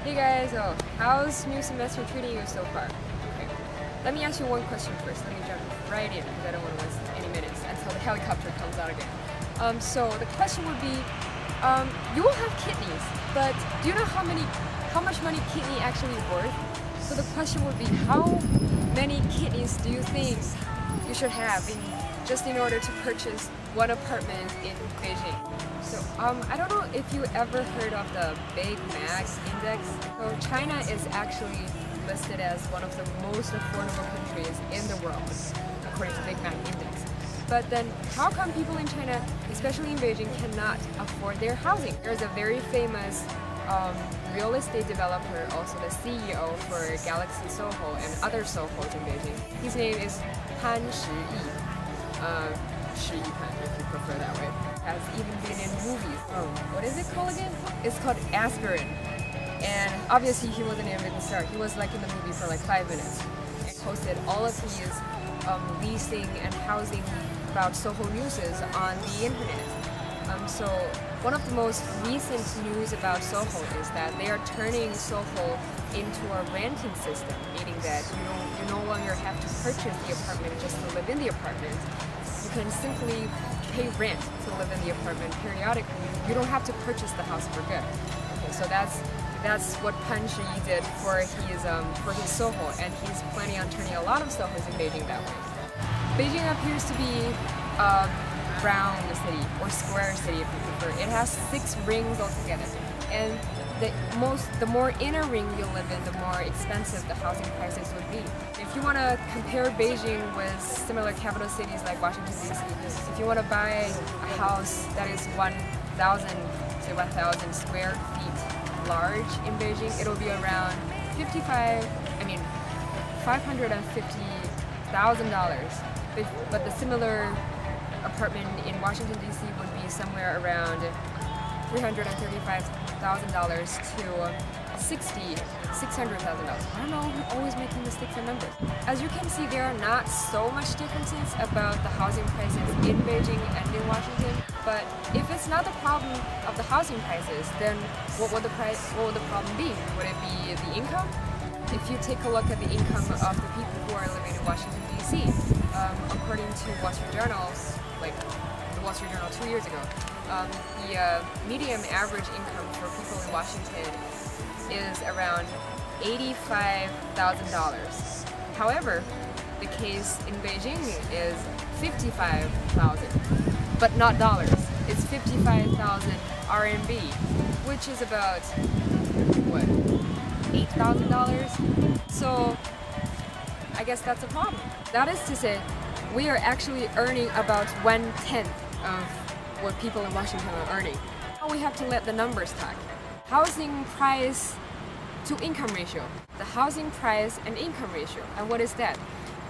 Hey guys, how's new semester treating you so far? Okay, let me ask you one question first. Let me jump right in because I don't want to waste any minutes until the helicopter comes out again. So the question would be, you will have kidneys, but do you know how much money kidney actually worth? So the question would be, how many kidneys do you think you should have just in order to purchase one apartment in Beijing? So I don't know if you ever heard of the Big Mac Index. So China is actually listed as one of the most affordable countries in the world, according to Big Mac Index. But then how come people in China, especially in Beijing, cannot afford their housing? There's a very famous real estate developer, also the CEO for Galaxy Soho and other Sohos in Beijing. His name is Pan Shi-yi. Shi-yi-pan, if you prefer that way. Has even been in movies. What is it called again? It's called Aspirin. And obviously he wasn't in it at the start. He was like in the movie for like 5 minutes. And posted all of his leasing and housing about Soho newses on the internet. So one of the most recent news about Soho is that they are turning Soho into a renting system, meaning that you no longer have to purchase the apartment just to live in the apartment. You can simply pay rent to live in the apartment periodically. You don't have to purchase the house for good. Okay, so that's what Pan Shi-yi did for his Soho, and he's planning on turning a lot of Sohos in Beijing that way. Beijing appears to be a round city, or square city if you prefer. It has 6 rings altogether, and the more inner ring you live in, the more expensive the housing prices would be. If you want to compare Beijing with similar capital cities like Washington DC, if you want to buy a house that is 1,000 to 1,000 square feet large in Beijing, it'll be around $550,000. But the similar apartment in Washington DC would be somewhere around $335,000 to $600,000. I don't know, I'm always making mistakes in numbers. As you can see, there are not so much differences about the housing prices in Beijing and in Washington. But if it's not the problem of the housing prices, then what would the problem be? Would it be the income? If you take a look at the income of the people who are living in Washington DC, according to Wall Street Journal, like the Wall Street Journal 2 years ago, the median average income for people in Washington is around $85,000. However, the case in Beijing is $55,000, but not dollars. It's 55,000 RMB, which is about, what, $8,000? So I guess that's a problem. That is to say, we are actually earning about 1/10 of what people in Washington are earning. We have to let the numbers talk. Housing price to income ratio. The housing price and income ratio. And what is that?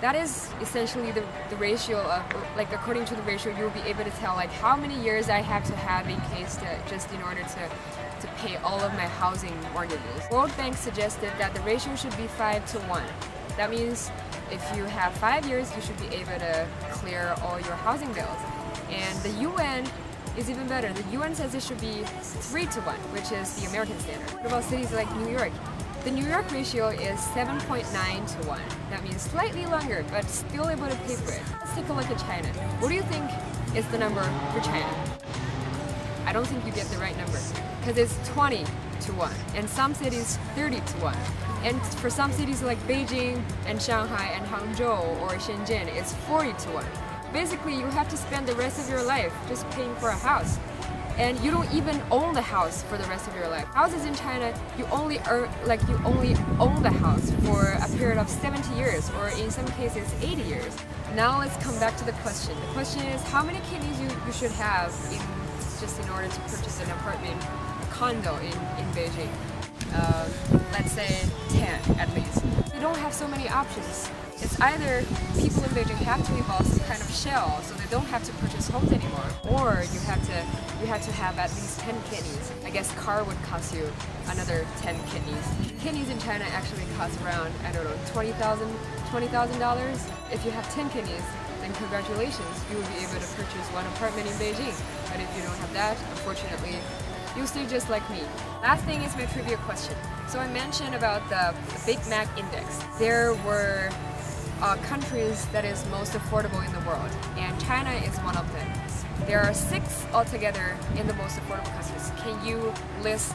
That is essentially the ratio of, like, according to the ratio, you'll be able to tell like how many years I have to have in case just in order to pay all of my housing mortgages. World Bank suggested that the ratio should be 5:1. That means if you have 5 years, you should be able to clear all your housing bills. And the UN is even better. The UN says it should be 3:1, which is the American standard. What about cities like New York? The New York ratio is 7.9:1. That means slightly longer, but still able to pay for it. Let's take a look at China. What do you think is the number for China? I don't think you get the right number, because it's 20:1, and some cities 30:1. And for some cities like Beijing and Shanghai and Hangzhou or Shenzhen, it's 40:1. Basically, you have to spend the rest of your life just paying for a house. And you don't even own the house for the rest of your life. Houses in China, you only own the house for a period of 70 years, or in some cases 80 years. Now let's come back to the question. The question is how many kidneys you should have just in order to purchase an apartment, a condo in Beijing. Let's say 10 at least. You don't have so many options. It's either people in Beijing have to evolve some kind of shell so they don't have to purchase homes anymore, or you have to have at least 10 kidneys. I guess car would cost you another 10 kidneys. Kidneys in China actually cost around, I don't know, $20,000. If you have 10 kidneys, then congratulations, you will be able to purchase one apartment in Beijing. But if you don't have that, unfortunately, you'll stay just like me. Last thing is my trivia question. So I mentioned about the Big Mac Index. There were countries that is most affordable in the world, and China is one of them. There are 6 altogether in the most affordable countries. Can you list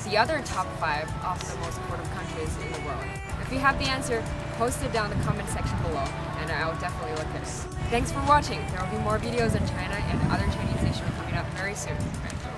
the other top 5 of the most affordable countries in the world? If you have the answer, post it down in the comment section below, and I'll definitely look at it. Thanks for watching. There will be more videos on China and other Chinese issues coming up very soon. Thank you.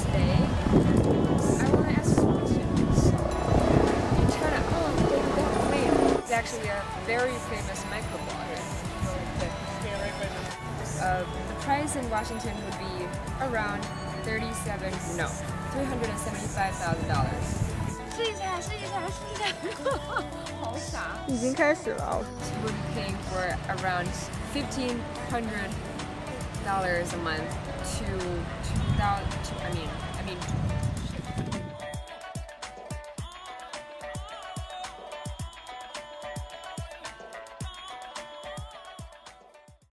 Today, I want to ask you a question. In China, it's actually a very famous microblogger. The price in Washington would be around $375,000. 好傻。已经开始了。 Would be paying for around $1,500 a month to 2,000. I mean